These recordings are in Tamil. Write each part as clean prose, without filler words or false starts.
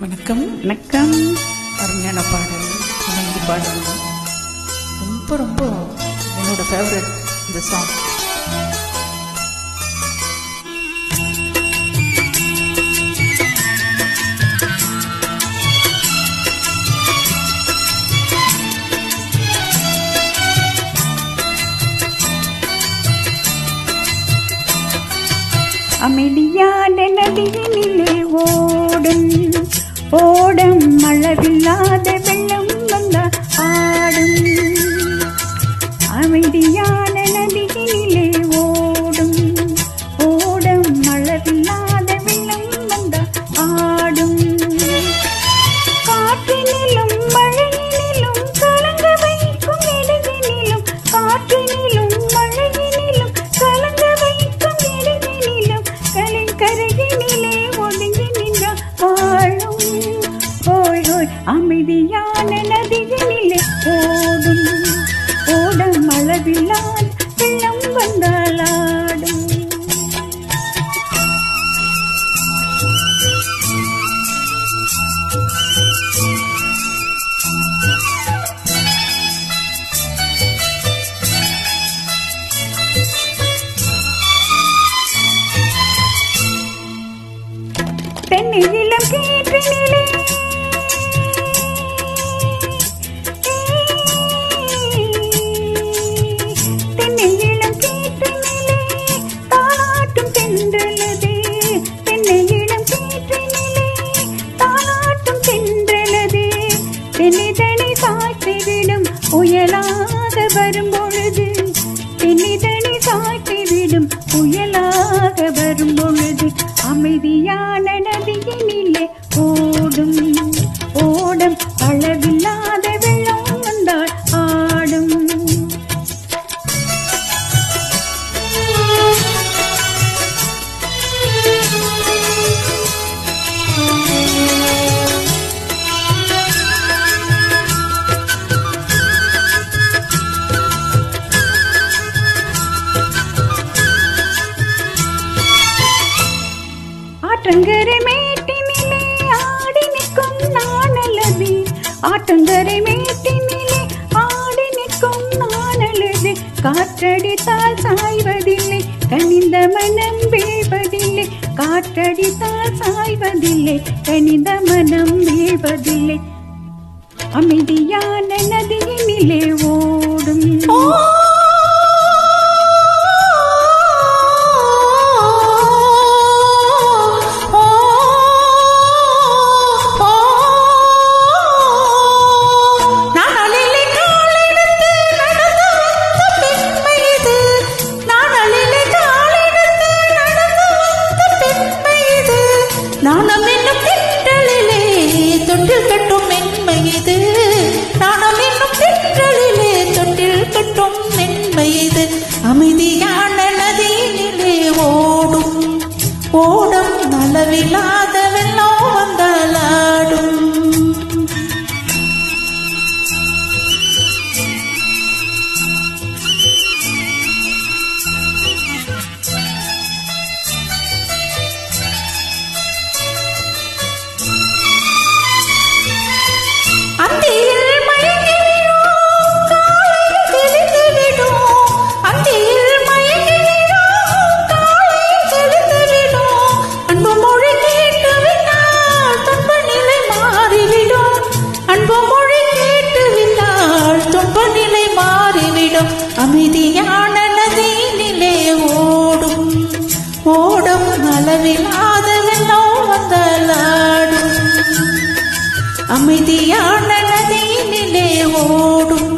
வணக்கம். வணக்கம். அருமையான பாடல், இணைந்து பாடணும். ரொம்ப ரொம்ப என்னோட ஃபேவரட் இந்த சாங். அமைதியான நதியினிலே ஓடும் ஓடும் அளவில்லாத வெள்ளம் வந்த ஆடும். அமைதியான நதியினிலே ஓடும் ஓடும் அளவில்லாத வெள்ளம் வந்த ஆடும். காற்றினிலும் மழையினிலும் கலங்க வைக்கும் இடையினிலும், காற்றினிலும் மழையினிலும் கலங்க வைக்கும் இடையினிலும், கரையினிலே ஒதுங்கி நின்ற வாழும். ஓய் ஓய் அமைதியான நதியினிலே ஓடும் ஓடும் அளவில்லாத வெள்ளம் வந்தாலாடும். தென்னை இளம் கீற்றினிலே தென்னை இளம் கீற்றினிலே தாளாட்டும் தென்றலதே. தென்னை இளம் கீற்றினிலே தாளாட்டும் தென்றலதே. தென்னிதனை சாய்த்துவிடும் புயலாக வரும் பொழுது, தென்னிதனை சாய்த்துவிடும் புயலாக வரும் பொழுது, அமைதியான நதியினிலே ஓடும் ஓடும் அளவில்லாத வெள்ளம் வந்தால் ஆடும். ஆற்றங்கரை மேட்டினிலே ஆடி நிற்கும் நானல்லது, ஆற்றங்கரை மேட்டினிலே ஆடி நிற்கும் நானல்லது. காற்றடித்தால் சாய்வதில்லை, கனிந்த மனம் வீழ்வதில்லை. காற்றடித்தால் சாய்வதில்லை, கனிந்த மனம் வீழ்வதில்லை. அமைதியான நதியினிலே ஓடும் அமைதியான நதியினிலே ஓடும் ஓடும் அளவில்லாத வெள்ளம் வந்தாலாடும். அந்தியில் மயங்கி விடும் காலையில் தெளிந்து விடும், அந்தியில் மயங்கி விடும் காலையில் தெளிந்து விடும். அன்பு மொழி கேட்டு விட்டால் துன்ப நிலை மாறிவிடும், அன்பு மொழி கேட்டு விட்டால் துன்ப நிலை மாறிவிடும். அமைதியான நதியினிலே ஓடும் ஓடும் அளவில்லாத வெள்ளம் வந்தாலாடும். அமைதியான நதியினிலே ஓடும்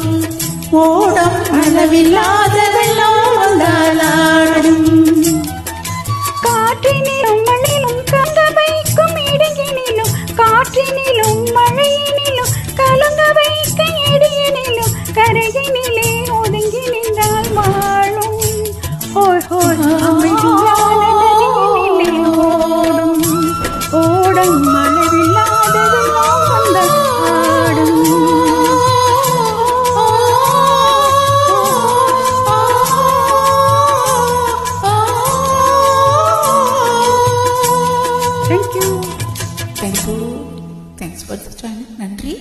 ஓடும் அளவில்லாத வெள்ளம் வந்தாலாடும். காற்றினிலும் மண்ணிலும் கலங்க வைக்கும் இடையினிலும், காற்றினிலும் மழையினிலும் கலங்க வைக்க இடையினிலும், கரையினிலே ஒதுங்கி நின்றால் வாழும். ஓய் ஓய் அமைதியான நதியினிலே ஓடும் ஓடும் அளவில்லாத வெள்ளம் வந்தால் ஆடும். Thank you. Thanks for the time. நன்றி.